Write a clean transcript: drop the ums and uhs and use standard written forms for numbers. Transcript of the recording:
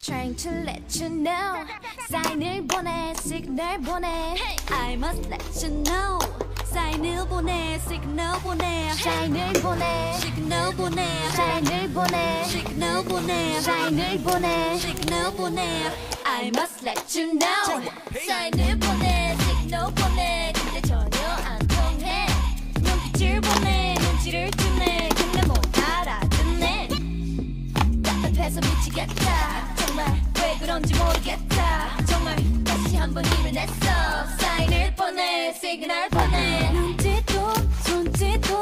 Trying to let you know 사인을 보내 시그널 보내 I must let you know 사인을 보내 시그널 보내 사인을 보내 시그널 보내 사인을 보내 시그널 보내 사인을 보내 시그널 보내 I must let you know 사인을 보내 시그널 보내 근데 전혀 안 통해 눈빛을 보내 눈치를 주네 근데 못 알아듣네 답답해서 미치겠다 정말 왜 그런지 모르겠다 정말 다시 한번 힘을 냈어 사인을 보내 시그널 보내 눈짓도 손짓도